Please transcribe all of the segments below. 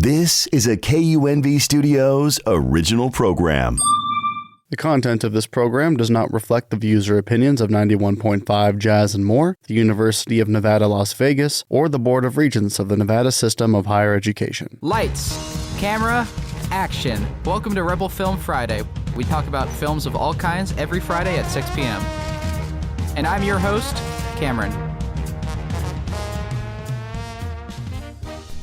This is a KUNV Studios original program. The content of this program does not reflect the views or opinions of 91.5 Jazz and More, the University of Nevada, Las Vegas, or the Board of Regents of the Nevada System of Higher Education. Lights, camera, action. Welcome to Rebel Film Friday. We talk about films of all kinds every Friday at 6 p.m. And I'm your host, Cameron.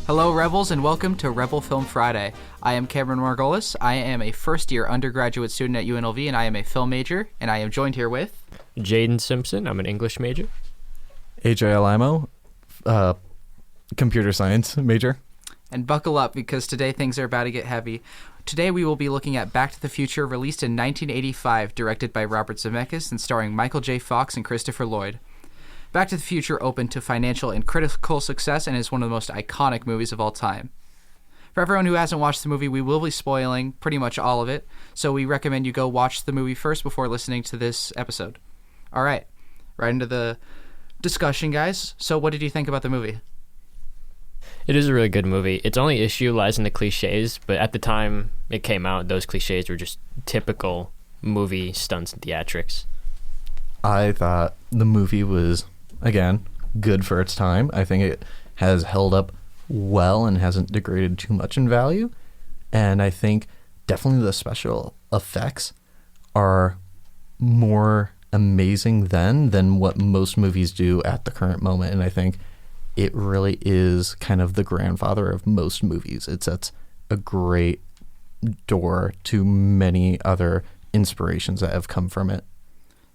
Hello, Rebels, and welcome to Rebel Film Friday. I am Cameron Margolis. I am a first-year undergraduate student at UNLV, and I am a film major, and I am joined here with... Jaden Simpson. I'm an English major. AJ Alamo, computer science major. And buckle up, because today things are about to get heavy. Today we will be looking at Back to the Future, released in 1985, directed by Robert Zemeckis and starring Michael J. Fox and Christopher Lloyd. Back to the Future opened to financial and critical success and is one of the most iconic movies of all time. For everyone who hasn't watched the movie, we will be spoiling pretty much all of it, so we recommend you go watch the movie first before listening to this episode. All right, right into the discussion, guys. So what did you think about the movie? It is a really good movie. Its only issue lies in the cliches, but at the time it came out, those cliches were just typical movie stunts and theatrics. I thought the movie was, again, good for its time. I think it has held up well and hasn't degraded too much in value. And I think definitely the special effects are more amazing than what most movies do at the current moment. And I think it really is kind of the grandfather of most movies. It sets a great door to many other inspirations that have come from it.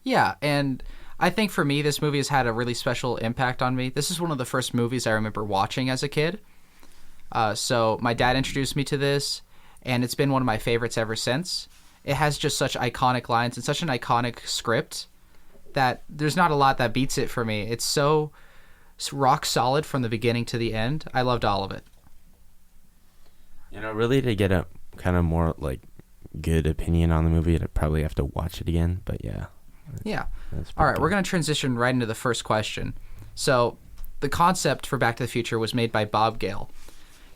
Yeah, and I think for me, this movie has had a really special impact on me. This is one of the first movies I remember watching as a kid. So my dad introduced me to this, and it's been one of my favorites ever since. It has just such iconic lines and such an iconic script that there's not a lot that beats it for me. It's so rock solid from the beginning to the end. I loved all of it. You know, really to get a kind of more like good opinion on the movie, I'd probably have to watch it again, but yeah. Yeah. All right, we're going to transition right into the first question. So, the concept for Back to the Future was made by Bob Gale.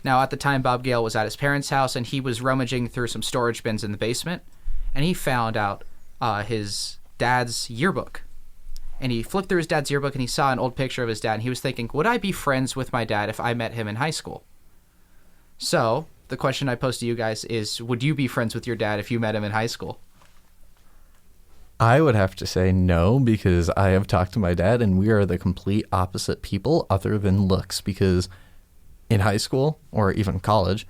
Now, at the time, Bob Gale was at his parents' house, and he was rummaging through some storage bins in the basement, and he found out his dad's yearbook. And he flipped through his dad's yearbook, and he saw an old picture of his dad, and he was thinking, would I be friends with my dad if I met him in high school? So, the question I pose to you guys is, would you be friends with your dad if you met him in high school? I would have to say no, because I have talked to my dad and we are the complete opposite people other than looks, because in high school or even college,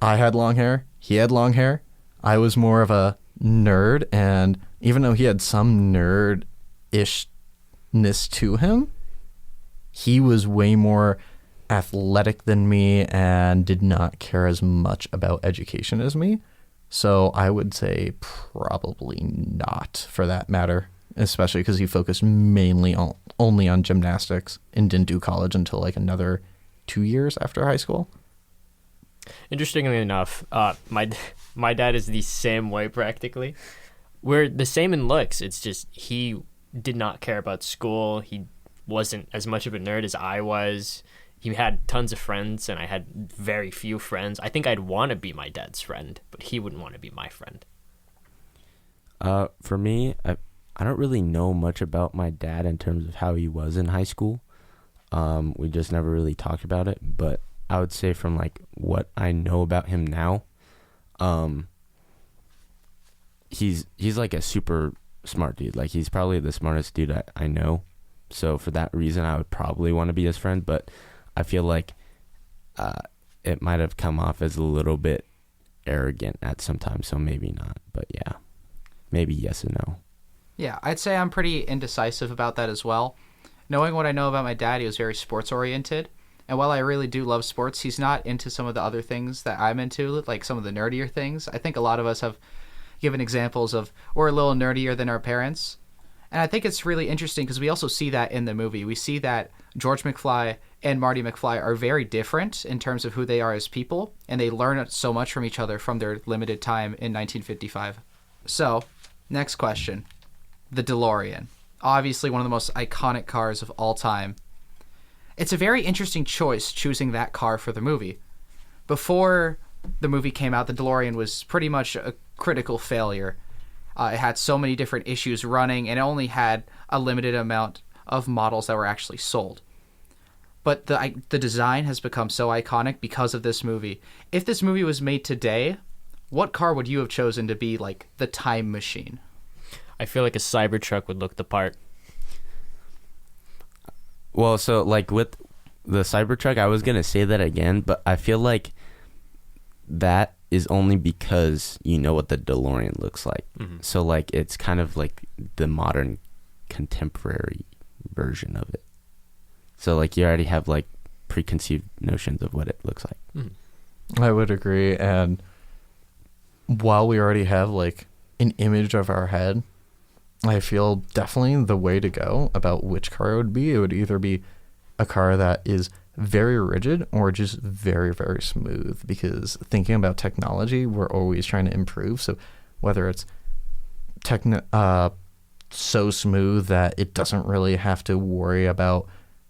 I had long hair, he had long hair. I was more of a nerd, and even though he had some nerd-ishness to him, he was way more athletic than me and did not care as much about education as me. So I would say probably not, for that matter, especially because he focused mainly only on gymnastics and didn't do college until like another 2 years after high school. Interestingly enough, my dad is the same way practically. We're the same in looks. It's just he did not care about school. He wasn't as much of a nerd as I was. He had tons of friends, and I had very few friends. I think I'd want to be my dad's friend, but he wouldn't want to be my friend. For me, I don't really know much about my dad in terms of how he was in high school. We just never really talked about it, but I would say from like what I know about him now, he's like a super smart dude. Like, he's probably the smartest dude I know. So for that reason, I would probably want to be his friend, but I feel like it might have come off as a little bit arrogant at some time, so maybe not. But yeah, maybe yes and no. Yeah, I'd say I'm pretty indecisive about that as well. Knowing what I know about my dad, he was very sports-oriented. And while I really do love sports, he's not into some of the other things that I'm into, like some of the nerdier things. I think a lot of us have given examples of we're a little nerdier than our parents. And I think it's really interesting because we also see that in the movie. We see that George McFly and Marty McFly are very different in terms of who they are as people, and they learn so much from each other from their limited time in 1955. So, next question. The DeLorean. Obviously one of the most iconic cars of all time. It's a very interesting choice choosing that car for the movie. before the movie came out, the DeLorean was pretty much a critical failure. It had so many different issues running, and it only had a limited amount of models that were actually sold. But the design has become so iconic because of this movie. If this movie was made today, what car would you have chosen to be like the time machine? I feel like a Cybertruck would look the part. Well, so like with the Cybertruck, I was gonna say that again, but I feel like that is only because you know what the DeLorean looks like. Mm-hmm. So like it's kind of like the modern contemporary version of it. So like you already have like preconceived notions of what it looks like. Mm-hmm. I would agree. And while we already have like an image of our head, I feel definitely the way to go about which car it would either be a car that is very rigid or just very, very smooth, because thinking about technology, we're always trying to improve. So whether it's so smooth that it doesn't really have to worry about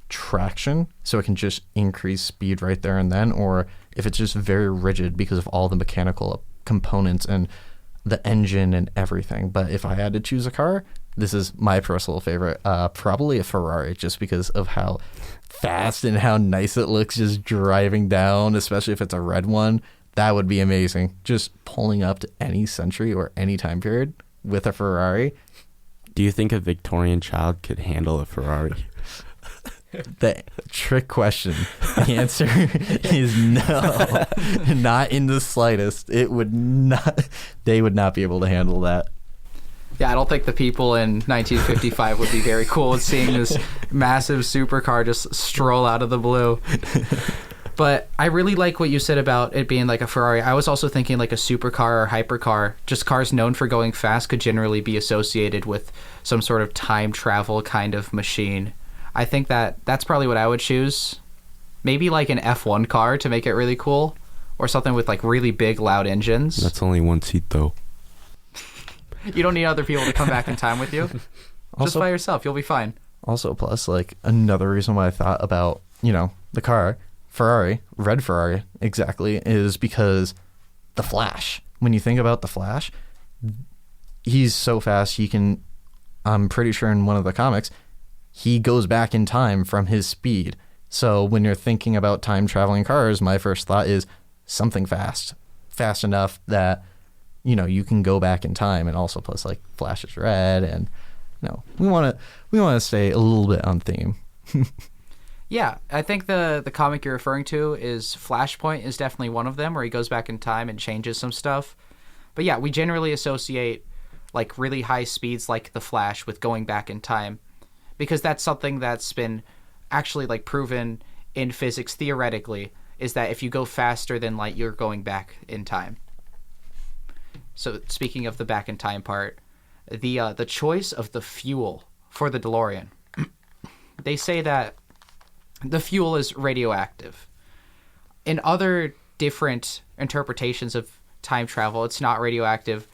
traction, so it can just increase speed right there and then, or if it's just very rigid because of all the mechanical components and the engine and everything. But if I had to choose a car, this is my personal favorite, probably a Ferrari, just because of how fast and how nice it looks just driving down, especially if it's a red one. That would be amazing. Just pulling up to any century or any time period with a Ferrari. Do you think a Victorian child could handle a Ferrari? The trick question. The answer is no. Not in the slightest. It would not. They would not be able to handle that. Yeah, I don't think the people in 1955 would be very cool with seeing this massive supercar just stroll out of the blue. But I really like what you said about it being like a Ferrari. I was also thinking like a supercar or hypercar. Just cars known for going fast could generally be associated with some sort of time travel kind of machine. I think that's probably what I would choose. Maybe like an F1 car to make it really cool, or something with like really big, loud engines. That's only one seat though. You don't need other people to come back in time with you. Just by yourself, you'll be fine. Also, plus, like, another reason why I thought about, the car, Ferrari, red Ferrari, exactly, is because the Flash. When you think about the Flash, he's so fast, I'm pretty sure in one of the comics, he goes back in time from his speed. So when you're thinking about time-traveling cars, my first thought is something fast enough that you can go back in time. And also, plus, like, Flash is red, and we want to stay a little bit on theme. Yeah, I think the comic you're referring to is Flashpoint is definitely one of them, where he goes back in time and changes some stuff. But yeah, we generally associate like really high speeds like the Flash with going back in time, because that's something that's been actually like proven in physics theoretically, is that if you go faster than light, you're going back in time. So speaking of the back in time part, the choice of the fuel for the DeLorean, they say that the fuel is radioactive. In other different interpretations of time travel, it's not radioactive.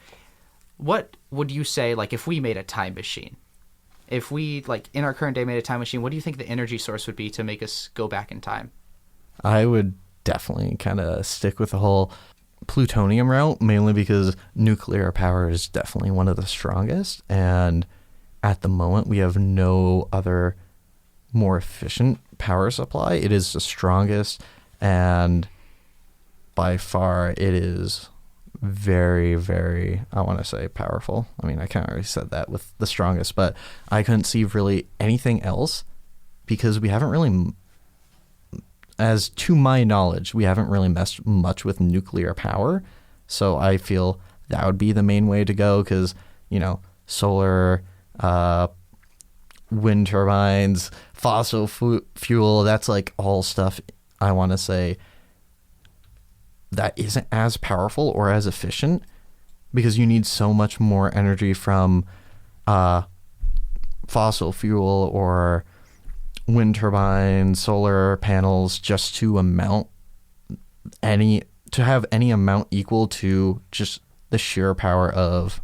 What would you say, like, if we made a time machine? If we, like, in our current day made a time machine, what do you think the energy source would be to make us go back in time? I would definitely kind of stick with the whole plutonium route, mainly because nuclear power is definitely one of the strongest, and at the moment we have no other more efficient power supply. It is the strongest, and by far it is very, very, I want to say, powerful. I mean, I kind of already said that with the strongest, but I couldn't see really anything else, because we haven't really, as to my knowledge, we haven't really messed much with nuclear power. So I feel that would be the main way to go, because, solar, wind turbines, fossil fuel, that's like all stuff, I want to say, that isn't as powerful or as efficient, because you need so much more energy from fossil fuel or wind turbines, solar panels, just to have any amount equal to just the sheer power of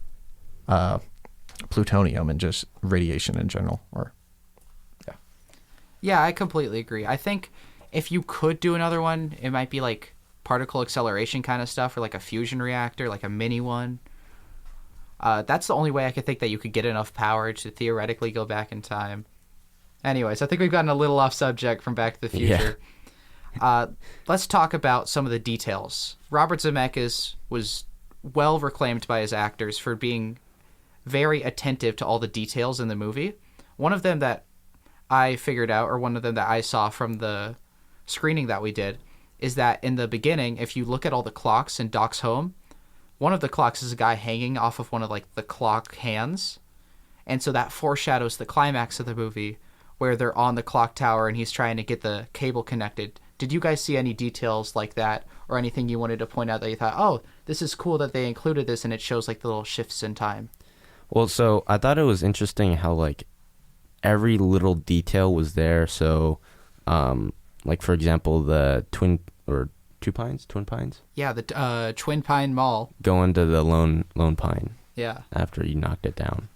plutonium and just radiation in general. Yeah, I completely agree. I think if you could do another one, it might be like particle acceleration kind of stuff, or like a fusion reactor, like a mini one. That's the only way I could think that you could get enough power to theoretically go back in time. Anyways, I think we've gotten a little off subject from Back to the Future. Let's talk about some of the details. Robert Zemeckis was well reclaimed by his actors for being very attentive to all the details in the movie. One of them that I figured out, or one of them that I saw from the screening that we did, is that in the beginning, if you look at all the clocks in Doc's home, one of the clocks is a guy hanging off of one of like the clock hands. And so that foreshadows the climax of the movie where they're on the clock tower and he's trying to get the cable connected. Did you guys see any details like that, or anything you wanted to point out that you thought, oh, this is cool that they included this and it shows like the little shifts in time? Well, so I thought it was interesting how like every little detail was there. So, like for example, the twin pines. Yeah, the Twin Pine Mall. Going to the lone pine. Yeah. After you knocked it down.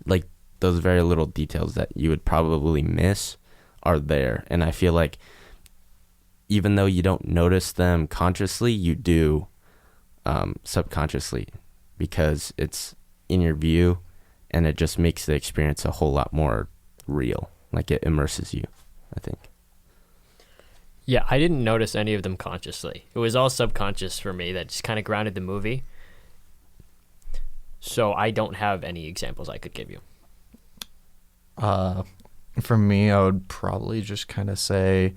Like those very little details that you would probably miss are there, and I feel like even though you don't notice them consciously, you do subconsciously, because it's in your view, and it just makes the experience a whole lot more real. Like it immerses you, I think. Yeah, I didn't notice any of them consciously. It was all subconscious for me that just kind of grounded the movie. So I don't have any examples I could give you. For me, I would probably just kind of say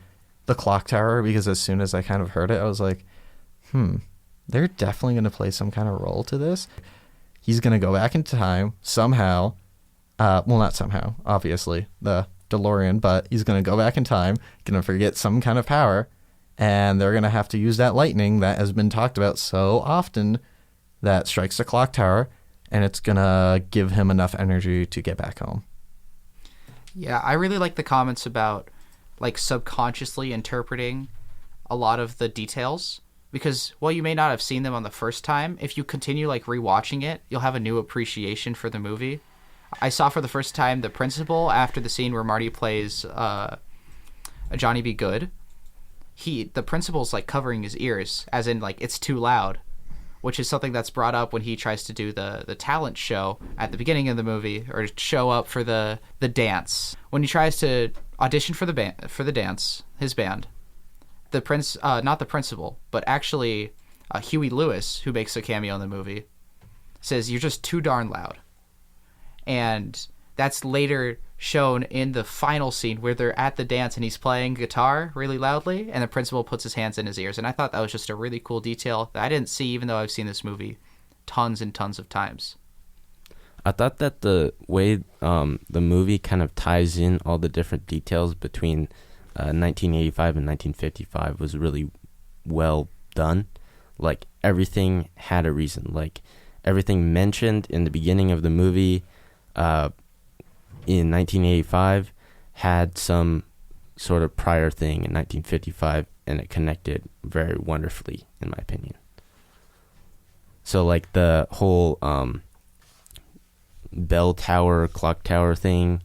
the clock tower, because as soon as I kind of heard it, I was like, they're definitely going to play some kind of role to this. He's going to go back in time somehow. Well, not somehow, obviously, the DeLorean, but he's going to go back in time, going to forget some kind of power, and they're going to have to use that lightning that has been talked about so often that strikes the clock tower, and it's going to give him enough energy to get back home. Yeah, I really like the comments about like subconsciously interpreting a lot of the details, because while you may not have seen them on the first time, if you continue like rewatching it, you'll have a new appreciation for the movie. I saw for the first time the principal after the scene where Marty plays Johnny B. Good. The principal's like covering his ears, as in like it's too loud, which is something that's brought up when he tries to do the talent show at the beginning of the movie, or show up for the dance. When he tries to audition for the dance, his band, not the principal, but actually Huey Lewis, who makes a cameo in the movie, says, "You're just too darn loud." And that's later shown in the final scene where they're at the dance and he's playing guitar really loudly, and the principal puts his hands in his ears. And I thought that was just a really cool detail that I didn't see, even though I've seen this movie tons and tons of times. I thought that the way the movie kind of ties in all the different details between 1985 and 1955 was really well done. Like everything had a reason. Like everything mentioned in the beginning of the movie in 1985 had some sort of prior thing in 1955, and it connected very wonderfully, in my opinion. So like the whole bell tower, clock tower thing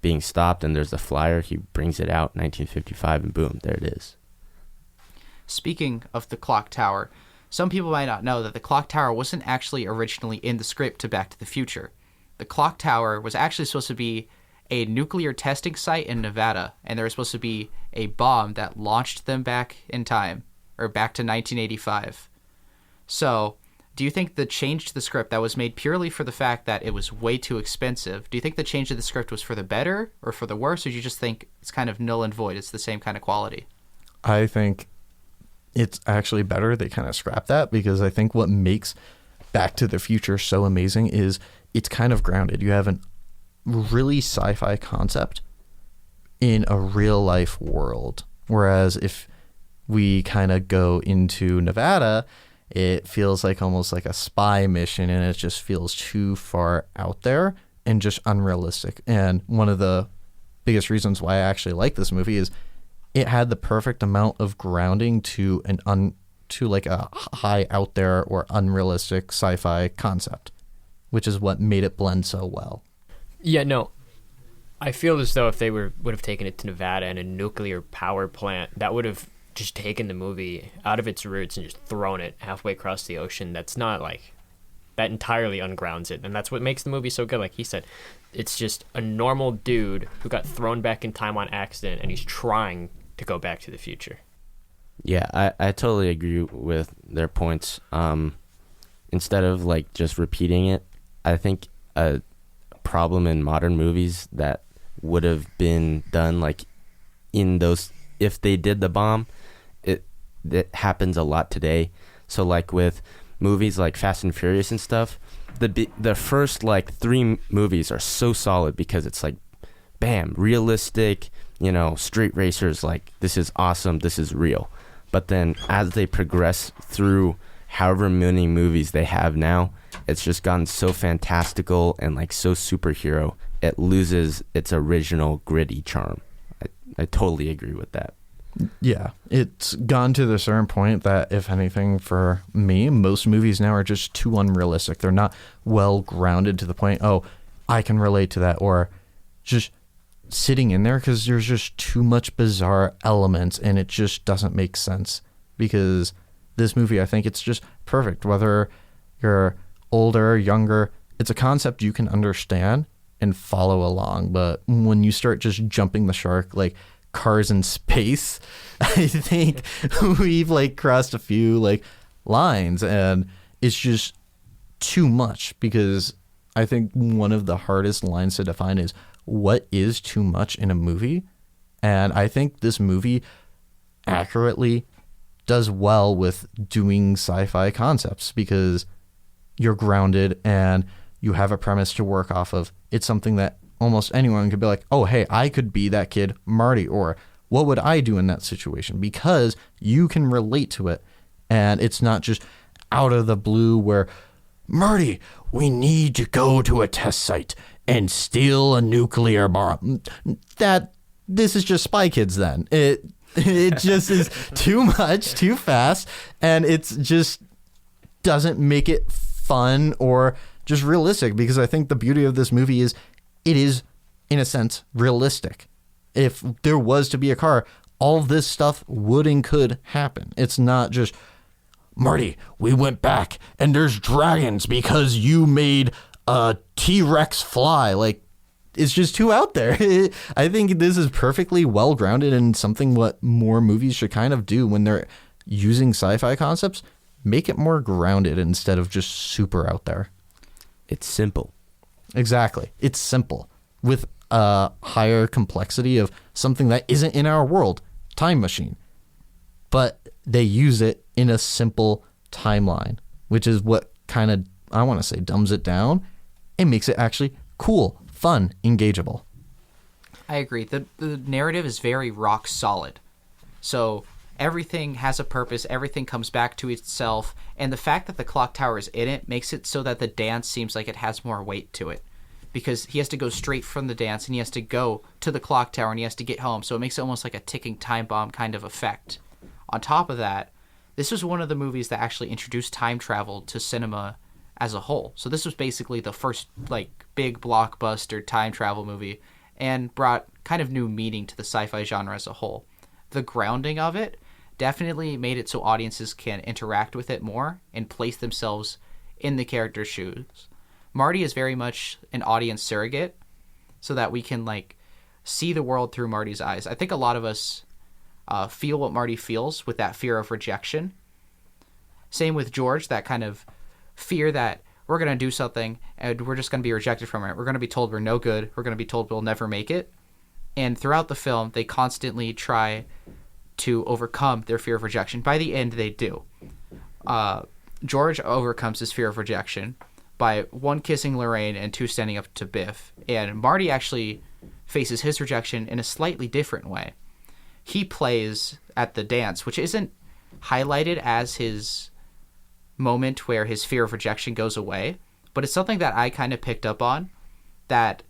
being stopped, and there's a flyer, he brings it out, 1955, and boom, there it is. Speaking of the clock tower, some people might not know that the clock tower wasn't actually originally in the script to Back to the Future. The clock tower was actually supposed to be a nuclear testing site in Nevada, and there was supposed to be a bomb that launched them back in time, or back to 1985. So, do you think the change to the script that was made purely for the fact that it was way too expensive, do you think the change to the script was for the better or for the worse, or do you just think it's kind of null and void, it's the same kind of quality? I think it's actually better they kind of scrap that, because I think what makes Back to the Future so amazing is it's kind of grounded. You have a really sci-fi concept in a real life world. Whereas if we kind of go into Nevada, it feels like almost like a spy mission, and it just feels too far out there and just unrealistic. And one of the biggest reasons why I actually like this movie is it had the perfect amount of grounding to like a high out there or unrealistic sci-fi concept, which is what made it blend so well. Yeah, no. I feel as though if they would have taken it to Nevada and a nuclear power plant, that would have just taken the movie out of its roots and just thrown it halfway across the ocean. That's not like, that entirely ungrounds it. And that's what makes the movie so good. Like he said, it's just a normal dude who got thrown back in time on accident, and he's trying to go back to the future. Yeah, I totally agree with their points. Instead of like just repeating it, I think a problem in modern movies that would have been done like in those, if they did the bomb, it happens a lot today. So like with movies like Fast and Furious and stuff, the first like 3 movies are so solid because it's like, bam, realistic, street racers, like this is awesome, this is real. But then as they progress through however many movies they have now, it's just gotten so fantastical and like so superhero, it loses its original gritty charm. I totally agree with that. Yeah, it's gone to the certain point that, if anything, for me, most movies now are just too unrealistic. They're not well grounded to the point, oh, I can relate to that, or just sitting in there, because there's just too much bizarre elements and it just doesn't make sense. Because this movie, I think it's just perfect, whether you're older, younger. It's a concept you can understand and follow along. But when you start just jumping the shark, like cars in space, I think we've like crossed a few like lines, and it's just too much. Because I think one of the hardest lines to define is what is too much in a movie. And I think this movie accurately does well with doing sci-fi concepts, because you're grounded and you have a premise to work off of. It's something that almost anyone could be like, oh, hey, I could be that kid, Marty, or what would I do in that situation? Because you can relate to it. And it's not just out of the blue where, Marty, we need to go to a test site and steal a nuclear bomb. This is just Spy Kids then. It just is too much, too fast, and it's just doesn't make it fun or just realistic. Because I think the beauty of this movie is it is, in a sense, realistic. If there was to be a car, all of this stuff would and could happen. It's not just, Marty, we went back and there's dragons because you made a T-Rex fly. Like, it's just too out there. I think this is perfectly well grounded and something what more movies should kind of do when they're using sci-fi concepts. Make it more grounded instead of just super out there. It's simple. Exactly. It's simple with a higher complexity of something that isn't in our world, time machine. But they use it in a simple timeline, which is what kind of, I want to say, dumbs it down and makes it actually cool, fun, engageable. I agree. The narrative is very rock solid. So everything has a purpose, everything comes back to itself, and the fact that the clock tower is in it makes it so that the dance seems like it has more weight to it. Because he has to go straight from the dance and he has to go to the clock tower and he has to get home, so it makes it almost like a ticking time bomb kind of effect. On top of that, this was one of the movies that actually introduced time travel to cinema as a whole. So this was basically the first like big blockbuster time travel movie and brought kind of new meaning to the sci-fi genre as a whole. The grounding of it definitely made it so audiences can interact with it more and place themselves in the character's shoes. Marty is very much an audience surrogate so that we can like see the world through Marty's eyes. I think a lot of us feel what Marty feels with that fear of rejection. Same with George, that kind of fear that we're going to do something and we're just going to be rejected from it. We're going to be told we're no good. We're going to be told we'll never make it. And throughout the film, they constantly try to overcome their fear of rejection. By the end, they do. George overcomes his fear of rejection by 1, kissing Lorraine, and 2, standing up to Biff. And Marty actually faces his rejection in a slightly different way. He plays at the dance, which isn't highlighted as his moment where his fear of rejection goes away, but it's something that I kind of picked up on, that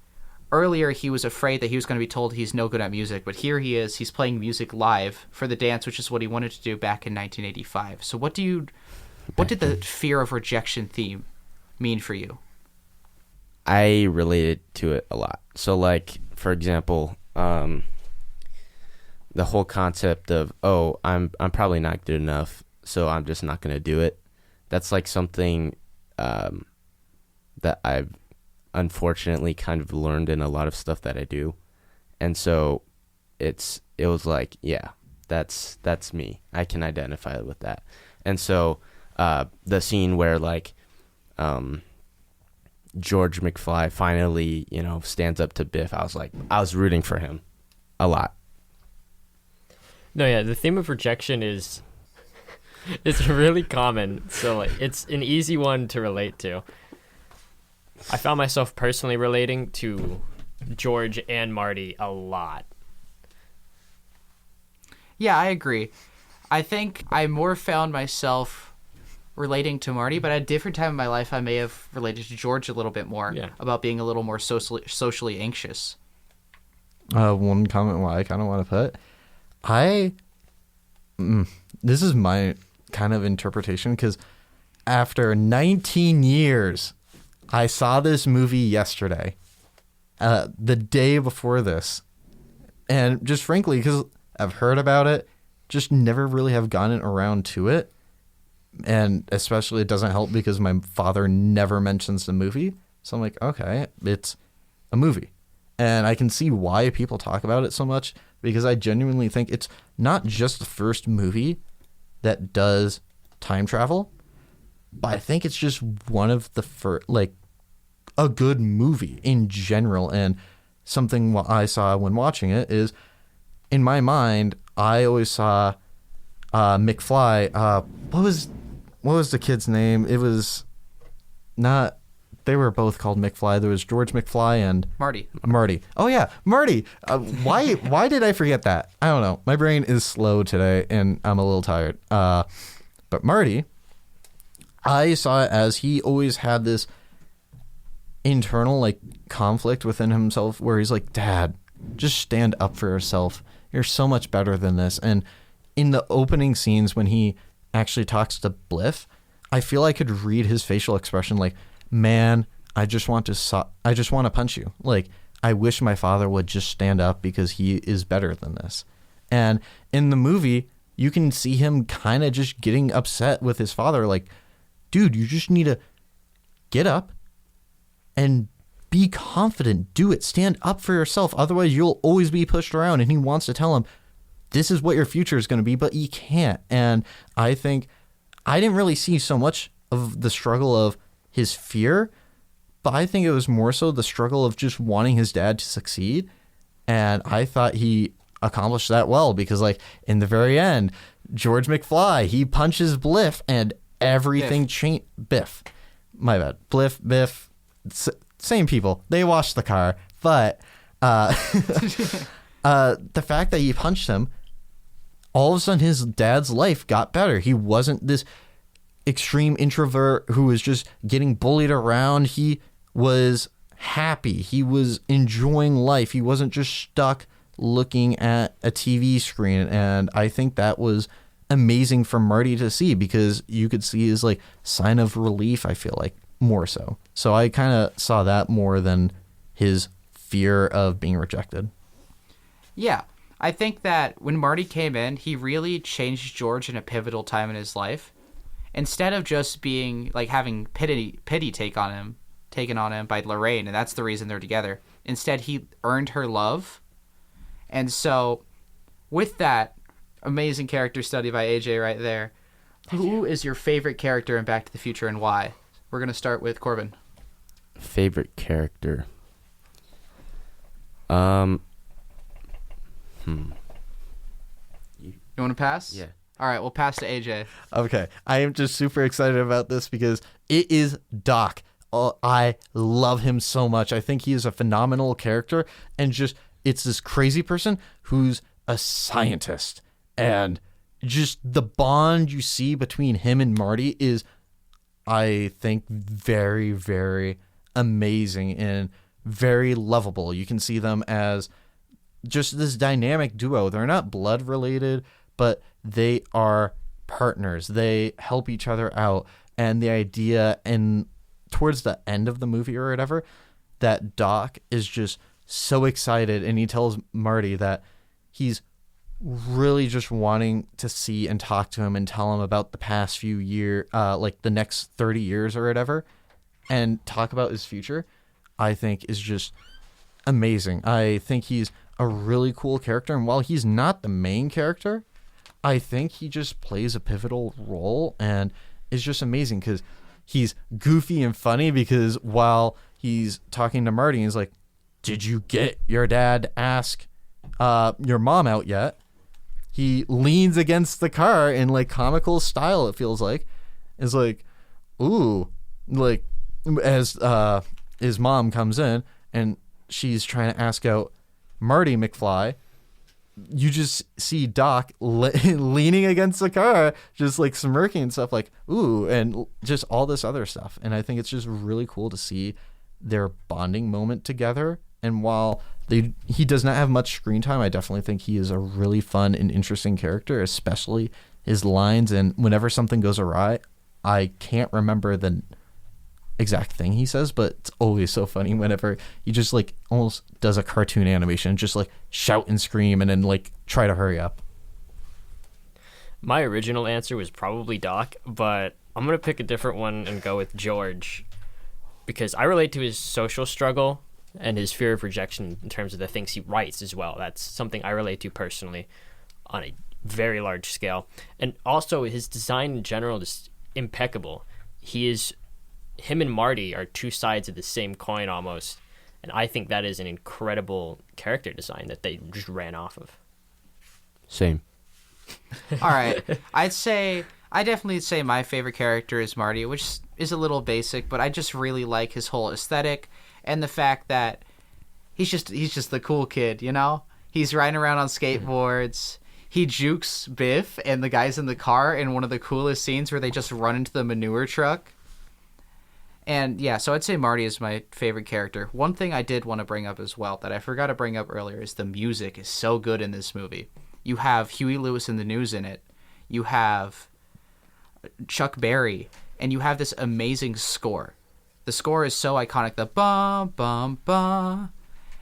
earlier he was afraid that he was going to be told he's no good at music, but here he is, he's playing music live for the dance, which is what he wanted to do back in 1985. So what did the fear of rejection theme mean for you? I related to it a lot. So like, for example, the whole concept of, oh, I'm probably not good enough, so I'm just not going to do it. That's like something that I've unfortunately kind of learned in a lot of stuff that I do. And so it was like, yeah, that's me. I can identify with that. And so the scene where like George McFly finally, stands up to Biff, I was rooting for him a lot. No, yeah, the theme of rejection is it's really common. So like, it's an easy one to relate to. I found myself personally relating to George and Marty a lot. Yeah, I agree. I think I more found myself relating to Marty, but at a different time in my life, I may have related to George a little bit more about being a little more socially anxious. One comment why I kind of want to put, this is my kind of interpretation, because after 19 years, I saw this movie yesterday, the day before this, and just frankly, because I've heard about it, just never really have gotten around to it. And especially it doesn't help because my father never mentions the movie. So I'm like, okay, it's a movie. And I can see why people talk about it so much, because I genuinely think it's not just the first movie that does time travel, but I think it's just one of the first, like, a good movie in general. And something what I saw when watching it is, in my mind, I always saw McFly. What was the kid's name? It was not. They were both called McFly. There was George McFly and Marty. Oh yeah, Marty. Why did I forget that? I don't know. My brain is slow today, and I'm a little tired. But Marty, I saw it as he always had this internal like conflict within himself, where he's like, "Dad, just stand up for yourself. You're so much better than this." And in the opening scenes when he actually talks to Bliff, I feel I could read his facial expression like, man, I just want to punch you. Like, I wish my father would just stand up because he is better than this. And in the movie, you can see him kind of just getting upset with his father. Like, dude, you just need to get up and be confident. Do it. Stand up for yourself. Otherwise, you'll always be pushed around. And he wants to tell him, this is what your future is going to be, but you can't. And I think I didn't really see so much of the struggle of his fear, but I think it was more so the struggle of just wanting his dad to succeed. And I thought he accomplished that well, because like in the very end, George McFly, he punches Bliff and everything changed. Biff. My bad. Bliff, Biff, same people. They washed the car. But the fact that he punched him, all of a sudden his dad's life got better. He wasn't this extreme introvert who was just getting bullied around. He was happy. He was enjoying life. He wasn't just stuck looking at a TV screen. And I think that was amazing for Marty to see, because you could see his like sign of relief, I feel like, more so. So I kind of saw that more than his fear of being rejected. Yeah. I think that when Marty came in, he really changed George in a pivotal time in his life. Instead of just being like having pity taken on him by Lorraine, and that's the reason they're together. Instead, he earned her love. And so with that amazing character study by AJ right there, who is your favorite character in Back to the Future and why? We're going to start with Corbin. Favorite character. You want to pass? Yeah. All right, we'll pass to AJ. Okay. I am just super excited about this because it is Doc. Oh, I love him so much. I think he is a phenomenal character, and just it's this crazy person who's a scientist, and just the bond you see between him and Marty is, I think, very, very amazing and very lovable. You can see them as just this dynamic duo. They're not blood related, but they are partners. They help each other out. And the idea, and towards the end of the movie or whatever, that Doc is just so excited, and he tells Marty that he's really just wanting to see and talk to him and tell him about the past few years, like the next 30 years or whatever, and talk about his future, I think is just amazing. I think he's a really cool character, and while he's not the main character, I think he just plays a pivotal role and is just amazing because he's goofy and funny, because while he's talking to Marty, he's like, did you get your dad to ask your mom out yet? He leans against the car in like comical style, it feels like. It's like, ooh, like as his mom comes in and she's trying to ask out Marty McFly, you just see Doc leaning against the car, just like smirking and stuff, like, ooh, and just all this other stuff. And I think it's just really cool to see their bonding moment together. And while he does not have much screen time, I definitely think he is a really fun and interesting character, especially his lines. And whenever something goes awry, I can't remember the exact thing he says, but it's always so funny whenever he just like almost does a cartoon animation, just like shout and scream and then like try to hurry up. My original answer was probably Doc, but I'm going to pick a different one and go with George, because I relate to his social struggle and his fear of rejection in terms of the things he writes as well. That's something I relate to personally on a very large scale. And also his design in general is impeccable. Him and Marty are two sides of the same coin almost. And I think that is an incredible character design that they just ran off of. Same. All right. I definitely say my favorite character is Marty, which is a little basic, but I just really like his whole aesthetic and the fact that he's just the cool kid, you know? He's riding around on skateboards. He jukes Biff and the guys in the car in one of the coolest scenes where they just run into the manure truck. And yeah, so I'd say Marty is my favorite character. One thing I did want to bring up as well that I forgot to bring up earlier is the music is so good in this movie. You have Huey Lewis and the News in it. You have Chuck Berry. And you have this amazing score. The score is so iconic. The bum, bum, bum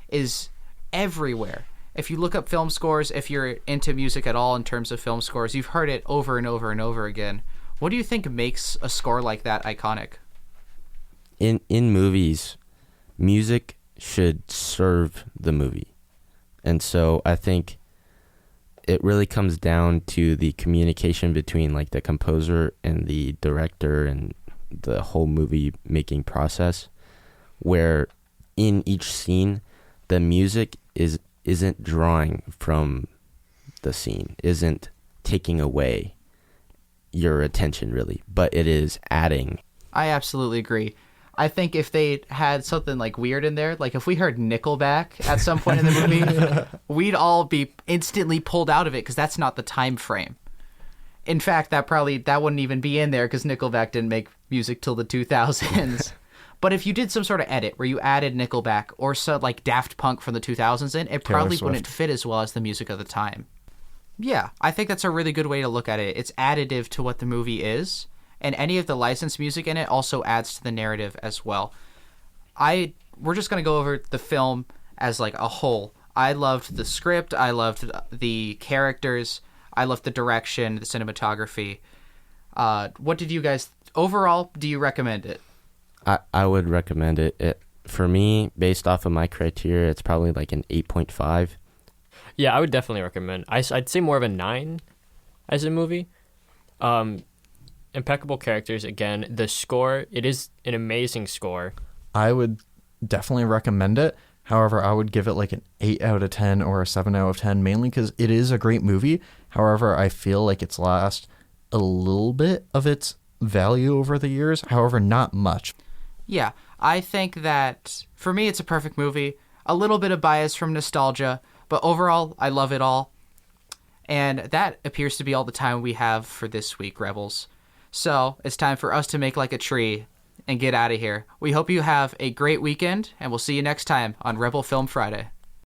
is everywhere. If you look up film scores, if you're into music at all in terms of film scores, you've heard it over and over and over again. What do you think makes a score like that iconic? In movies, music should serve the movie. And so I think it really comes down to the communication between like the composer and the director and the whole movie making process, where in each scene the music isn't drawing from the scene, isn't taking away your attention really, but it is adding. I absolutely agree. I think if they had something like weird in there, like if we heard Nickelback at some point in the movie, we'd all be instantly pulled out of it because that's not the time frame. In fact, that wouldn't even be in there because Nickelback didn't make music till the 2000s. But if you did some sort of edit where you added Nickelback or so like Daft Punk from the 2000s in, it probably wouldn't fit as well as the music of the time. Yeah, I think that's a really good way to look at it. It's additive to what the movie is, and any of the licensed music in it also adds to the narrative as well. We're just going to go over the film as like a whole. I loved the script, I loved the characters, I loved the direction, the cinematography. What did you guys... Overall, do you recommend it? I would recommend it. For me, based off of my criteria, it's probably like an 8.5. Yeah, I would definitely recommend. I'd say more of a 9 as a movie. Impeccable characters, again. The score, it is an amazing score. I would definitely recommend it. However, I would give it like an 8 out of 10 or a 7 out of 10, mainly because it is a great movie. However, I feel like it's lost a little bit of its value over the years. However, not much. Yeah, I think that for me, it's a perfect movie. A little bit of bias from nostalgia, but overall, I love it all. And that appears to be all the time we have for this week, Rebels. So it's time for us to make like a tree and get out of here. We hope you have a great weekend, and we'll see you next time on Rebel Film Friday.